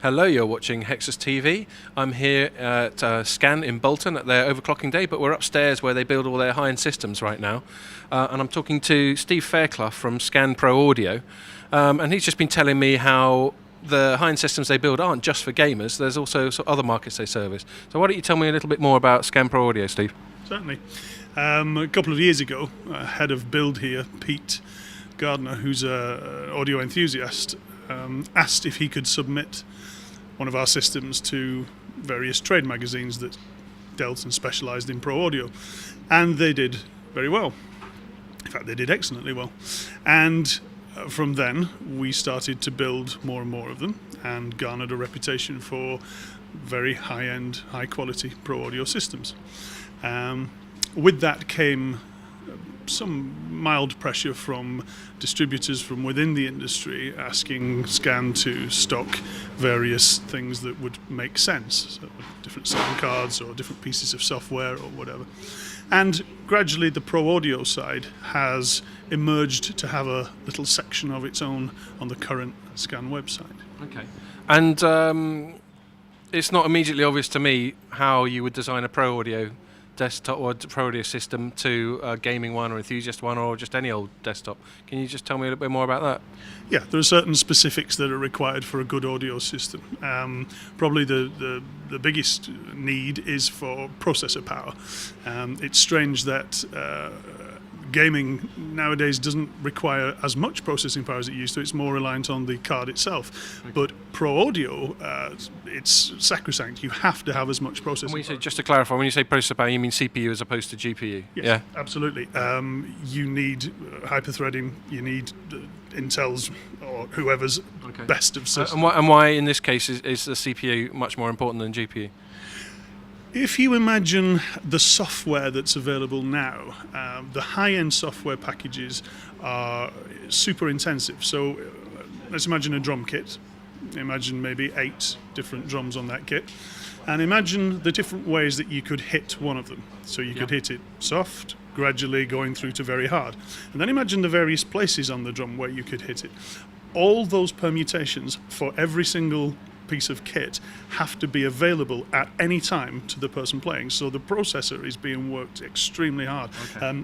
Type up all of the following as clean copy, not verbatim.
Hello, you're watching Hexus TV. I'm here at Scan in Bolton at their overclocking day, but we're upstairs where they build all their high-end systems right now. And I'm talking to Steve Fairclough from Scan Pro Audio, and he's just been telling me how the high-end systems they build aren't just for gamers. There's also sort of other markets they service. So why don't you tell me a little bit more about Scan Pro Audio, Steve? Certainly. A couple of years ago, head of build here, Pete Gardner, who's an audio enthusiast, asked if he could submit one of our systems to various trade magazines that dealt and specialised in pro audio, and they did very well. In fact, they did excellently well. And from then, we started to build more and more of them and garnered a reputation for very high-end, high-quality pro audio systems. With that came some mild pressure from distributors from within the industry asking Scan to stock various things that would make sense, so different sound cards or different pieces of software or whatever. And gradually the pro audio side has emerged to have a little section of its own on the current Scan website. Okay. And it's not immediately obvious to me how you would design a pro audio desktop or pro audio system to a gaming one or enthusiast one or just any old desktop. Can you just tell me a little bit more about that? Yeah, there are certain specifics that are required for a good audio system. Probably the biggest need is for processor power. It's strange that gaming nowadays doesn't require as much processing power as it used to. It's more reliant on the card itself. Okay. But pro audio, it's sacrosanct. You have to have as much processing power. Just to clarify, when you say processor power, you mean CPU as opposed to GPU? Yes, yeah, absolutely. You need hyper-threading. You need Intel's or whoever's best of systems. And why in this case is the CPU much more important than GPU? If you imagine the software that's available now, the high-end software packages are super intensive. So let's imagine a drum kit. Imagine maybe 8 different drums on that kit. And imagine the different ways that you could hit one of them. So you could hit it soft, gradually going through to very hard. And then imagine the various places on the drum where you could hit it. All those permutations for every single piece of kit have to be available at any time to the person playing. So the processor is being worked extremely hard. Okay.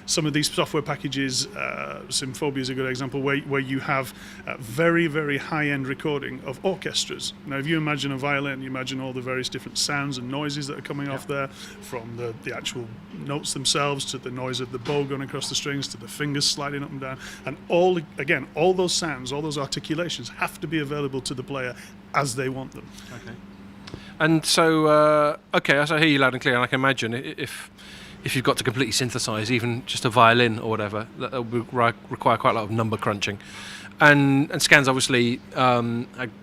Some of these software packages, Symphobia is a good example, where you have very, very high-end recording of orchestras. Now, if you imagine a violin, you imagine all the various different sounds and noises that are coming off there, from the actual notes themselves to the noise of the bow going across the strings to the fingers sliding up and down. And all those sounds, all those articulations have to be available to the player as they want them. Okay. And so, so I hear you loud and clear, and I can imagine if you've got to completely synthesize even just a violin or whatever, that will require quite a lot of number crunching. And Scan's obviously a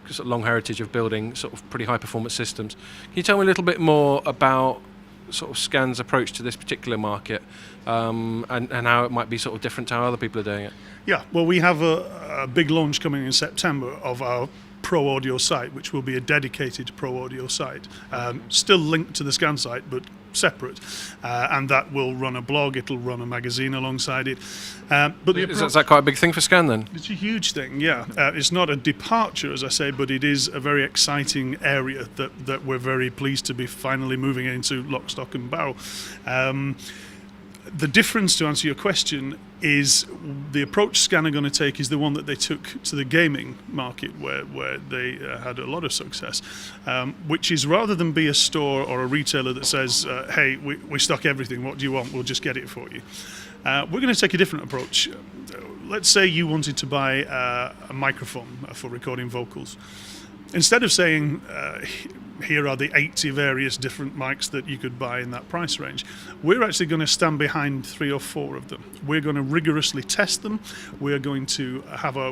sort of long heritage of building sort of pretty high performance systems. Can you tell me a little bit more about sort of Scan's approach to this particular market, and how it might be sort of different to how other people are doing it? Yeah, well, we have a big launch coming in September of our pro audio site, which will be a dedicated pro audio site, still linked to the Scan site, but separate, and that will run a blog. It'll run a magazine alongside it. But is that quite a big thing for Scan then? It's a huge thing, yeah. It's not a departure, as I say, but it is a very exciting area that we're very pleased to be finally moving into lock, stock and barrel. The difference, to answer your question, is the approach Scan are going to take is the one that they took to the gaming market, where they had a lot of success, which is rather than be a store or a retailer that says, hey, we stock everything, what do you want, we'll just get it for you. We're going to take a different approach. Let's say you wanted to buy a microphone for recording vocals. Instead of saying, here are the 80 various different mics that you could buy in that price range, we're actually going to stand behind 3 or 4 of them. We're going to rigorously test them. We're going to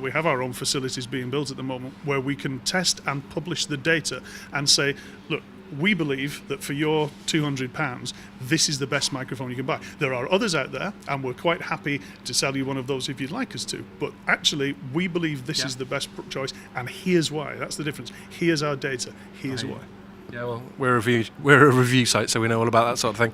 we have our own facilities being built at the moment where we can test and publish the data and say, look, we believe that for your £200, this is the best microphone you can buy. There are others out there, and we're quite happy to sell you one of those if you'd like us to. But actually, we believe this is the best choice, and here's why. That's the difference. Here's our data. Here's why. Yeah, well, we're a review site, so we know all about that sort of thing.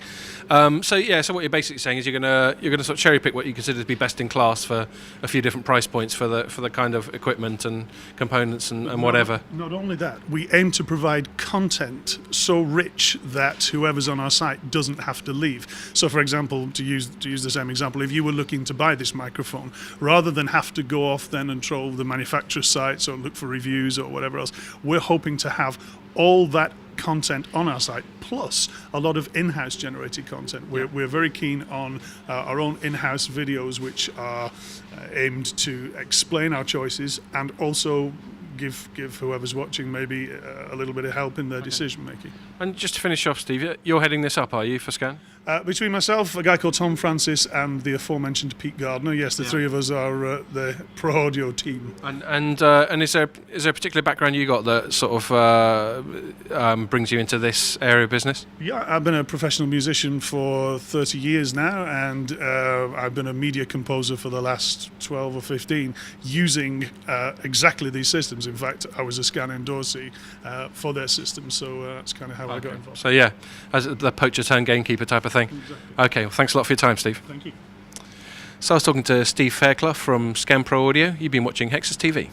So what you're basically saying is you're gonna sort of cherry pick what you consider to be best in class for a few different price points for the kind of equipment and components and whatever. Not only that, we aim to provide content so rich that whoever's on our site doesn't have to leave. So, for example, to use the same example, if you were looking to buy this microphone, rather than have to go off then and troll the manufacturer's sites or look for reviews or whatever else, we're hoping to have all that content on our site, plus a lot of in-house generated content. We're very keen on our own in-house videos, which are aimed to explain our choices and also give whoever's watching maybe a little bit of help in their decision making. And just to finish off, Steve, you're heading this up, are you, for Scan? Between myself, a guy called Tom Francis, and the aforementioned Pete Gardner, yes, the three of us are the Pro Audio team. And is there a particular background you got that sort of brings you into this area of business? Yeah, I've been a professional musician for 30 years now, and I've been a media composer for the last 12 or 15, using exactly these systems. In fact, I was a Scan endorsee for their systems, so that's kind of how I got involved. So yeah, as the poacher turned gamekeeper type of thing. Exactly. Okay, well, thanks a lot for your time, Steve. Thank you. So I was talking to Steve Fairclough from Scan Pro Audio. You've been watching Hexus TV.